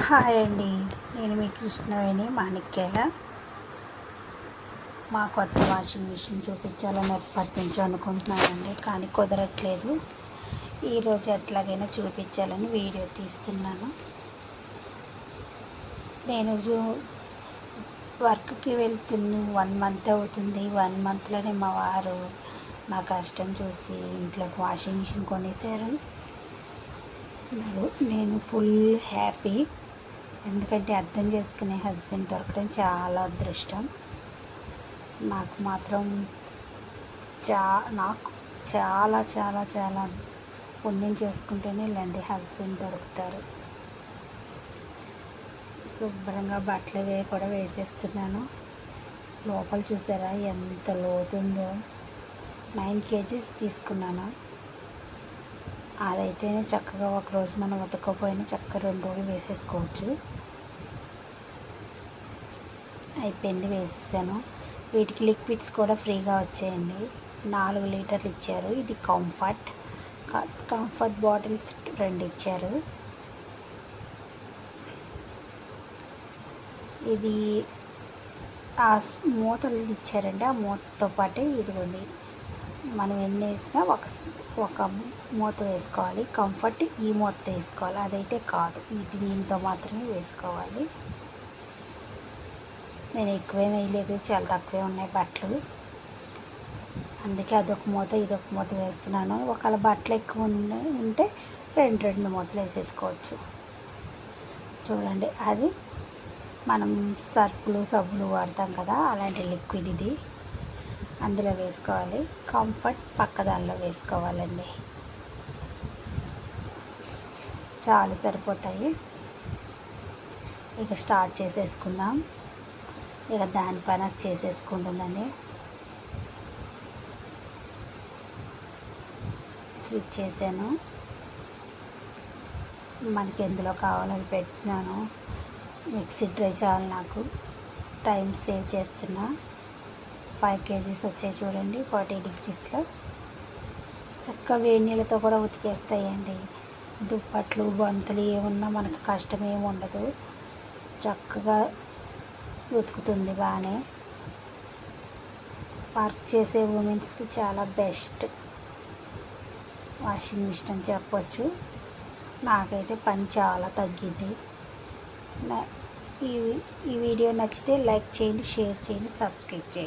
Hi అండి, నేను మీ కృష్ణవేణి మాణిక్యాల. మా కొత్త వాషింగ్ మిషన్ చూపించాలని ఎప్పటి నుంచో అనుకుంటున్నానండి, కానీ కుదరట్లేదు. ఈరోజు ఎట్లాగైనా చూపించాలని వీడియో తీస్తున్నాను. నేను వర్క్కి వెళ్తున్న 1 మంత్ అవుతుంది. 1 మంత్లోనే మా వారు నా కష్టం చూసి ఇంట్లోకి వాషింగ్ మిషన్ కొనేసారు. నేను ఫుల్ హ్యాపీ. ఎందుకంటే అర్థం చేసుకునే హస్బెండ్ దొరకడం చాలా అదృష్టం. నాకు మాత్రం నాకు చాలా చాలా చాలా పుణ్యం చేసుకుంటేనే ఇలాంటి హస్బెండ్ దొరుకుతారు. శుభ్రంగా బట్టలు కూడా వేసేస్తున్నాను. లోపల చూసారా ఎంత లోతుందో. 9 kgs తీసుకున్నాను. అదైతేనే చక్కగా ఒకరోజు మనం ఉతకపోయినా చక్కగా 2 రోజులు వేసేసుకోవచ్చు. అయిపోయింది, వేసేసాను. వీటికి లిక్విడ్స్ కూడా ఫ్రీగా వచ్చాయండి. 4 లీటర్లు ఇచ్చారు. ఇది కంఫర్ట్ బాటిల్స్ 2 ఇచ్చారు. ఇది ఆ మూతలు ఇచ్చారండి. ఆ మూతతో పాటే ఇదిగోండి, మనం ఎన్ని వేసినా ఒక మూత వేసుకోవాలి. కంఫర్ట్ ఈ మూత వేసుకోవాలి, అదైతే కాదు. ఇది దీంతో మాత్రమే వేసుకోవాలి. నేను ఎక్కువేం వేయలేదు, చాలా తక్కువే ఉన్నాయి బట్టలు. అందుకే అదొక మూత ఇదొక మూత వేస్తున్నాను. ఒకవేళ బట్టలు ఎక్కువ ఉంటే 2 మూతలు వేసేసుకోవచ్చు. చూడండి, అది మనం సర్ఫులు సబ్బులు వాడతాం కదా, అలాంటి లిక్విడ్ ఇది. అందులో వేసుకోవాలి. కంఫర్ట్ పక్కదానిలో వేసుకోవాలండి. చాలు, సరిపోతాయి. ఇక స్టార్ట్ చేసేసుకుందాం. ఇక దానిపైన చేసేసుకుంటుందండి. స్విచ్ చేశాను. మనకి ఎందులో కావాలో అది పెట్టినాను. మిక్సీ డ్రై చాలు, నాకు టైం సేవ్ చేస్తున్నా. 5 kgs వచ్చాయి చూడండి, 40 degreesలో. చక్కగా వేడి నీళ్ళతో కూడా ఉతికేస్తాయండి. దుప్పట్లు బంతులు ఏమున్నా మనకు కష్టం ఏమి ఉండదు. చక్కగా ఉతుకుతుంది బాగానే. వర్క్ చేసే ఉమెన్స్కి చాలా బెస్ట్ వాషింగ్ మిషన్ అని చెప్పొచ్చు. నాకైతే పని చాలా తగ్గింది. ఈ వీడియో నచ్చితే లైక్ చేయండి, షేర్ చేయండి, సబ్స్క్రైబ్ చేయండి.